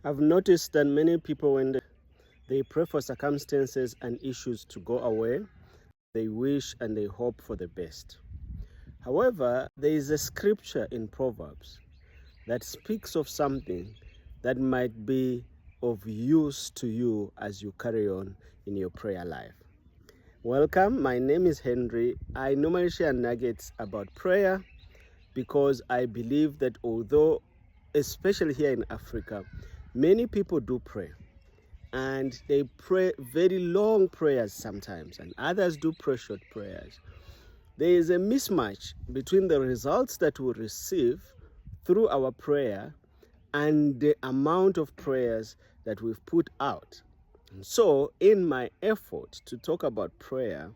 I've noticed that many people, when they pray for circumstances and issues to go away, they wish and they hope for the best. However, there is a scripture in Proverbs that speaks of something that might be of use to you as you carry on in your prayer life. Welcome, my name is Henry. I normally share nuggets about prayer because I believe that although, especially here in Africa, many people do pray. And they pray very long prayers sometimes, and others do pray short prayers. There is a mismatch between the results that we receive through our prayer and the amount of prayers that we've put out. So, in my effort to talk about prayer,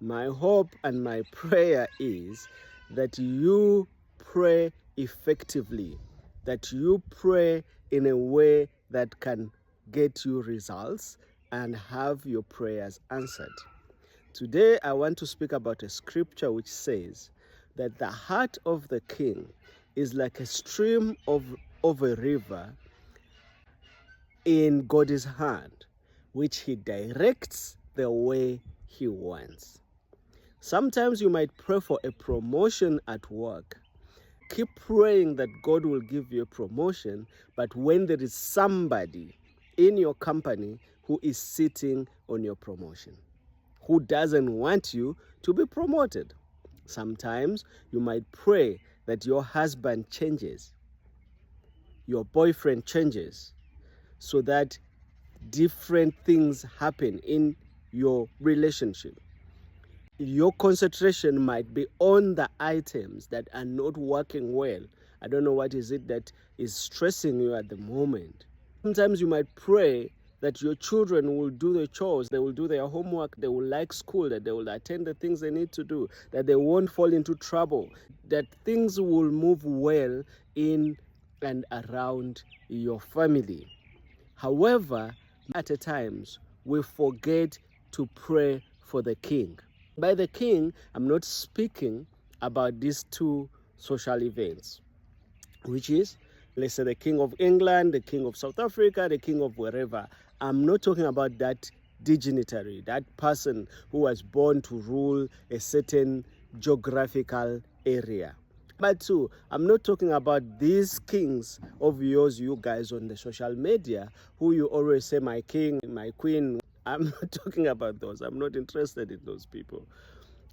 my hope and my prayer is that you pray effectively, that you pray in a way that can get you results and have your prayers answered. Today, I want to speak about a scripture which says that the heart of the king is like a stream of a river in God's hand, which he directs the way he wants. Sometimes you might pray for a promotion at work. Keep praying that God will give you a promotion, but when there is somebody in your company who is sitting on your promotion, who doesn't want you to be promoted. Sometimes you might pray that your husband changes, your boyfriend changes, so that different things happen in your relationship. Your concentration might be on the items that are not working well. I don't know what is it that is stressing you at the moment. Sometimes you might pray that your children will do the chores, they will do their homework, they will like school, that they will attend the things they need to do, that they won't fall into trouble, that things will move well in and around your family. However, at times, we forget to pray for the king. By the king, I'm not speaking about these two social events, which is, let's say, the king of England, the king of South Africa, the king of wherever. I'm not talking about that dignitary, that person who was born to rule a certain geographical area. But two, I'm not talking about these kings of yours, you guys on the social media, who you always say, my king, my queen. I'm not talking about those. I'm not interested in those people.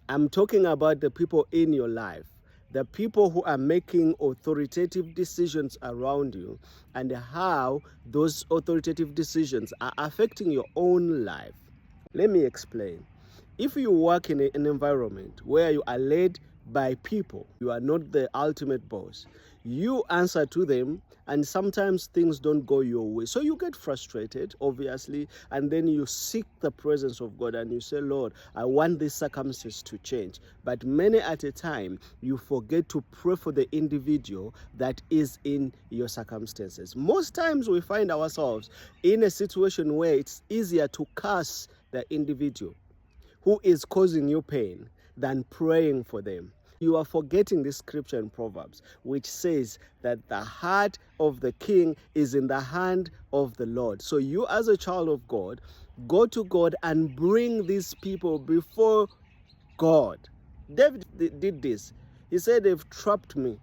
I'm talking about the people in your life, the people who are making authoritative decisions around you, and how those authoritative decisions are affecting your own life. Let me explain. If you work in an environment where you are led by people, you are not the ultimate boss, you answer to them, and sometimes things don't go your way. So you get frustrated, obviously, and then you seek the presence of God and you say, Lord, I want this circumstance to change. But many at a time, you forget to pray for the individual that is in your circumstances. Most times we find ourselves in a situation where it's easier to curse the individual who is causing you pain than praying for them. You are forgetting this scripture in Proverbs, which says that the heart of the king is in the hand of the Lord. So you, as a child of God, go to God and bring these people before God. David did this. He said, they've trapped me.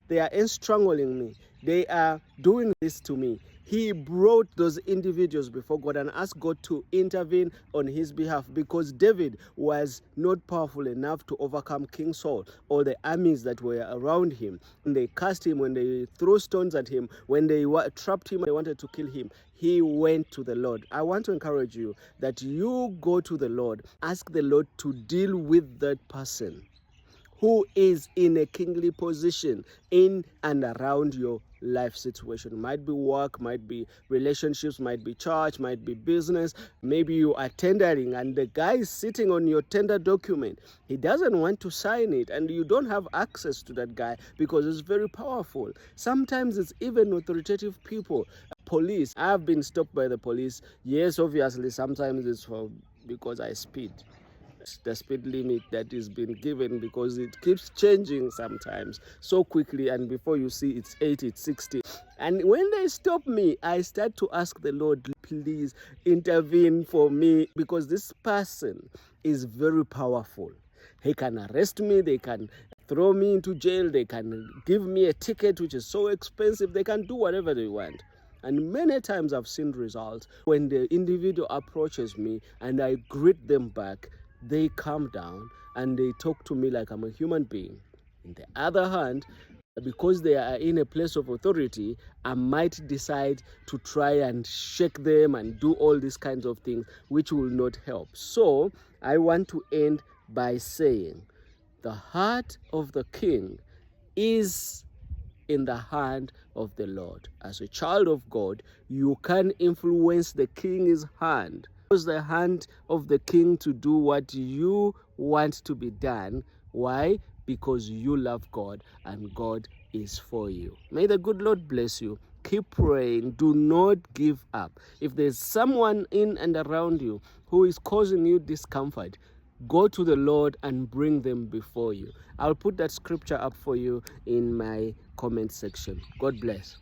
They are strangling me. They are doing this to me. He brought those individuals before God and asked God to intervene on his behalf, because David was not powerful enough to overcome King Saul or the armies that were around him. When they cast him, when they threw stones at him, when they trapped him, they wanted to kill him, he went to the Lord. I want to encourage you that you go to the Lord, ask the Lord to deal with that person who is in a kingly position in and around your life situation. Might be work, might be relationships, might be church, might be business. Maybe you are tendering and the guy is sitting on your tender document. He doesn't want to sign it and you don't have access to that guy because it's very powerful. Sometimes it's even authoritative people. Police. I've been stopped by the police. Yes, obviously, sometimes it's because I speed. the speed limit that is been given, because it keeps changing sometimes so quickly, and before you see it's 80, it's 60. And when they stop me, I start to ask the Lord, please intervene for me, because this person is very powerful. He can arrest me, they can throw me into jail, they can give me a ticket which is so expensive, they can do whatever they want. And many times I've seen results when the individual approaches me and I greet them back, they calm down and they talk to me like I'm a human being. On the other hand, because they are in a place of authority, I might decide to try and shake them and do all these kinds of things, which will not help. So I want to end by saying, the heart of the king is in the hand of the Lord. As a child of God, you can influence the king's hand. Use the hand of the king to do what you want to be done. Why? Because you love God and God is for you. May the good Lord bless you. Keep praying. Do not give up. If there's someone in and around you who is causing you discomfort, go to the Lord and bring them before you. I'll put that scripture up for you in my comment section. God bless.